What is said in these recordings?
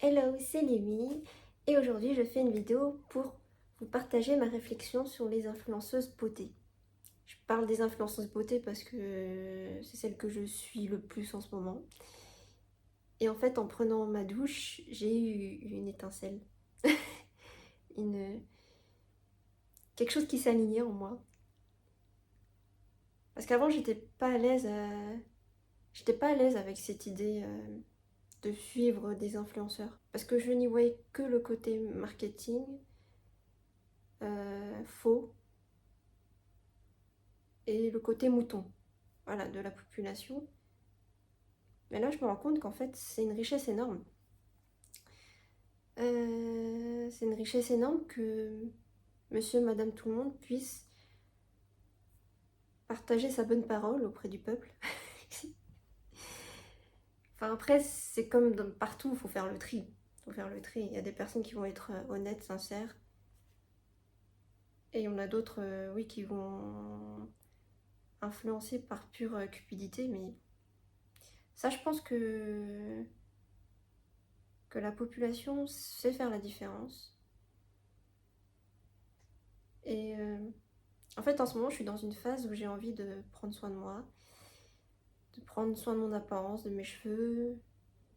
Hello, c'est Lémi et aujourd'hui je fais une vidéo pour vous partager ma réflexion sur les influenceuses beauté. Je parle des influenceuses beauté parce que c'est celle que je suis le plus en ce moment. Et en fait, en prenant ma douche, j'ai eu une étincelle. une... Quelque chose qui s'alignait en moi. Parce qu'avant, j'étais pas à l'aise avec cette idée de suivre des influenceurs. Parce que je n'y voyais que le côté marketing, faux, et le côté mouton, voilà, de la population. Mais là, je me rends compte qu'en fait, c'est une richesse énorme. C'est une richesse énorme que monsieur, madame, tout le monde puisse partager sa bonne parole auprès du peuple. Enfin, après, c'est comme partout, il faut faire le tri. Faut faire le tri. Il y a des personnes qui vont être honnêtes, sincères. Et il y en a d'autres, oui, qui vont influencer par pure cupidité. Mais ça, je pense que la population sait faire la différence. Et en fait, en ce moment, je suis dans une phase où j'ai envie de prendre soin de moi, de prendre soin de mon apparence, de mes cheveux.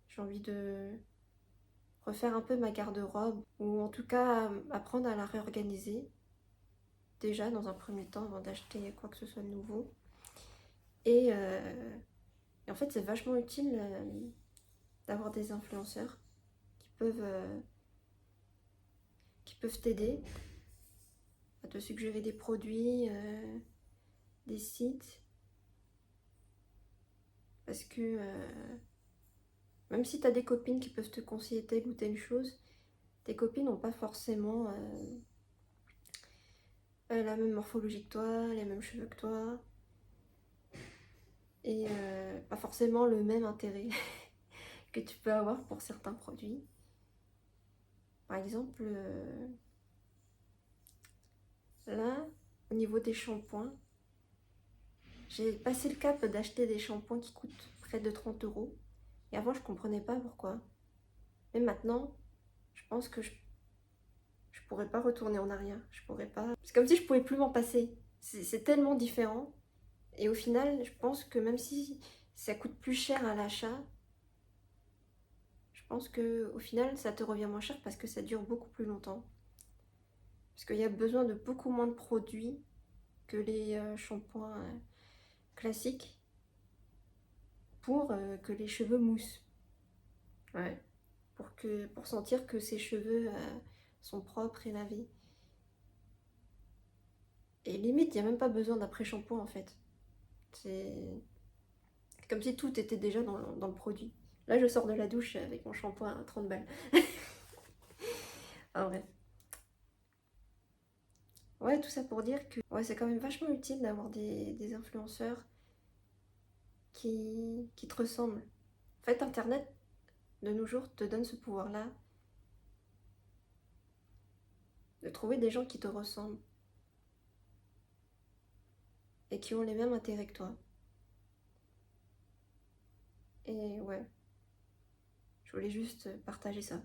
J'ai envie de refaire un peu ma garde-robe, ou en tout cas apprendre à la réorganiser, déjà dans un premier temps, avant d'acheter quoi que ce soit de nouveau. Et en fait, c'est vachement utile d'avoir des influenceurs qui peuvent t'aider à te suggérer des produits, des sites, parce que même si tu as des copines qui peuvent te conseiller telle ou telle chose, tes copines n'ont pas forcément la même morphologie que toi, les mêmes cheveux que toi, et pas forcément le même intérêt que tu peux avoir pour certains produits. Par exemple, là, au niveau des shampoings, j'ai passé le cap d'acheter des shampoings qui coûtent près de 30 euros. Et avant, je comprenais pas pourquoi. Mais maintenant, je pense que je pourrais pas retourner en arrière. Je pourrais pas. C'est comme si je pouvais plus m'en passer. C'est tellement différent. Et au final, je pense que même si ça coûte plus cher à l'achat, je pense que au final, ça te revient moins cher parce que ça dure beaucoup plus longtemps. Parce qu'il y a besoin de beaucoup moins de produits que les shampoings classiques pour que les cheveux moussent. Ouais. Pour sentir que ses cheveux sont propres et lavés. Et limite, il n'y a même pas besoin d'après-shampoing en fait. C'est comme si tout était déjà dans le produit. Là, je sors de la douche avec mon shampoing à 30 balles. En vrai. Ouais, tout ça pour dire que ouais, c'est quand même vachement utile d'avoir des influenceurs qui te ressemblent. En fait, Internet, de nos jours, te donne ce pouvoir-là de trouver des gens qui te ressemblent et qui ont les mêmes intérêts que toi. Et ouais, je voulais juste partager ça.